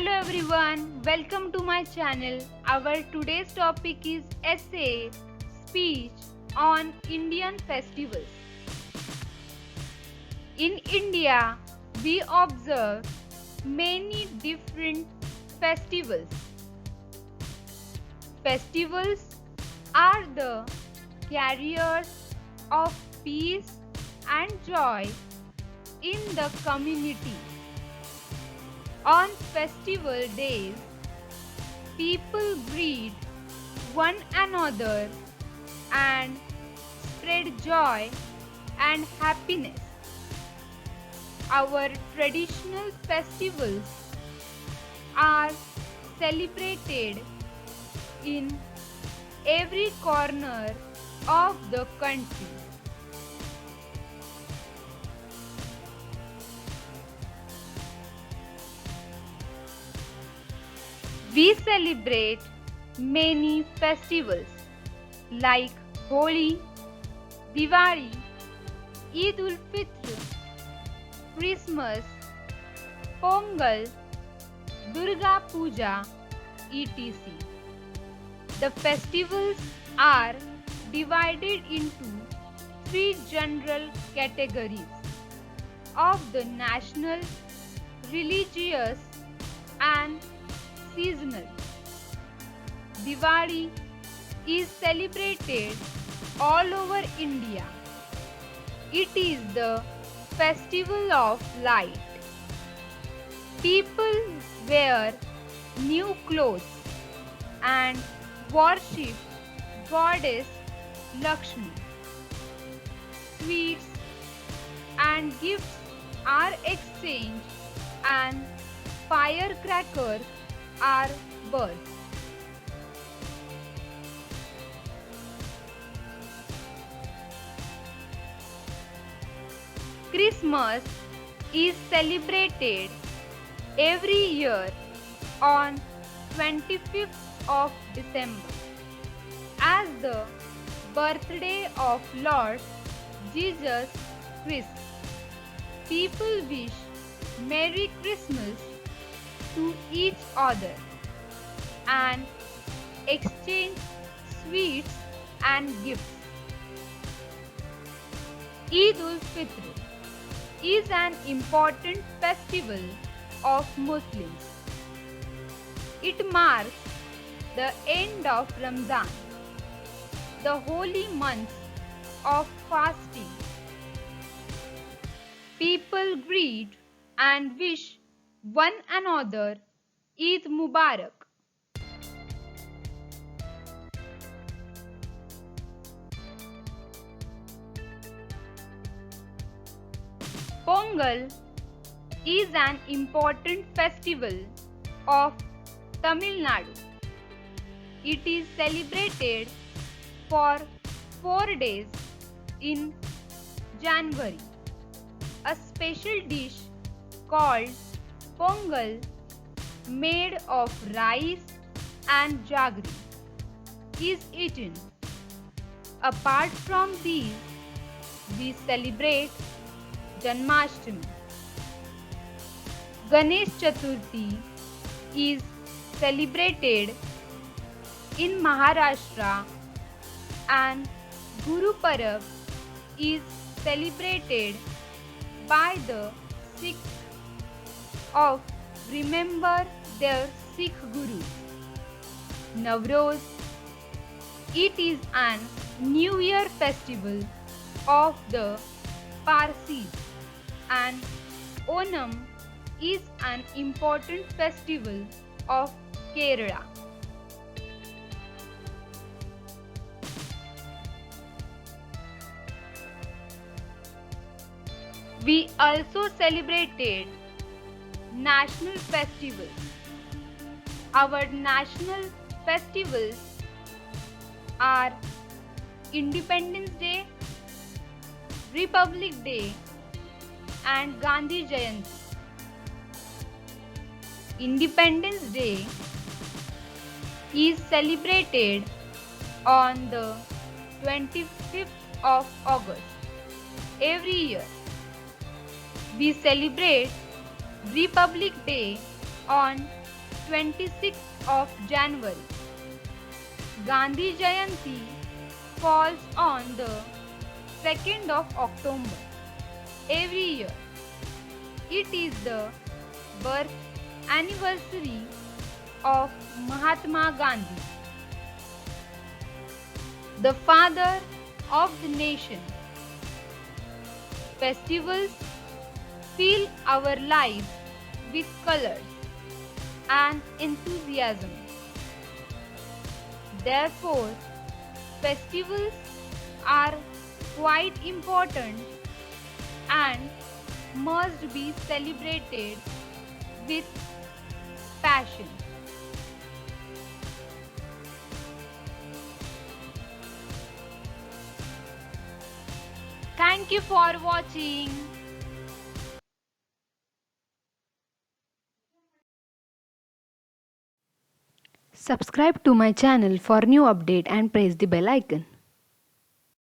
Hello everyone, welcome to my channel. Our today's topic is essay speech on Indian festivals. In India, we observe many different festivals. Festivals are the carriers of peace and joy in the community. On festival days, people greet one another and spread joy and happiness. Our traditional festivals are celebrated in every corner of the country. We celebrate many festivals like Holi, Diwali, Eid ul Fitr, Christmas, Pongal, Durga Puja, etc. The festivals are divided into three general categories of the national, religious, and seasonal. Diwali is celebrated all over India. It is the festival of light. People wear new clothes and worship goddess Lakshmi. Sweets and gifts are exchanged and firecrackers are burst. Christmas is celebrated every year on 25th of December as the birthday of Lord Jesus Christ. People wish Merry Christmas to each other and exchange sweets and gifts. Eid ul Fitr is an important festival of Muslims. It marks the end of Ramadan, the holy month of fasting. People greet and wish one another Eid Mubarak. Pongal is an important festival of Tamil Nadu. It is celebrated for 4 days in January. A special dish called Pongal, made of rice and jaggery, is eaten. Apart from these, we celebrate Janmashtami. Ganesh Chaturthi is celebrated in Maharashtra and Guru Parab is celebrated by the Sikhs of remember their Sikh Gurus. Navroz, it is an New Year festival of the Parsis, and Onam is an important festival of Kerala. We also celebrated national festivals. Our national festivals are Independence Day, Republic Day, and Gandhi Jayanti. Independence Day is celebrated on the 25th of August every year. We celebrate Republic Day on 26th of January. Gandhi Jayanti falls on the 2nd of October every year. It is the birth anniversary of Mahatma Gandhi, the father of the nation. Festivals fill our lives with colors and enthusiasm. Therefore, festivals are quite important and must be celebrated with passion. Thank you for watching. Subscribe to my channel for new update and press the bell icon.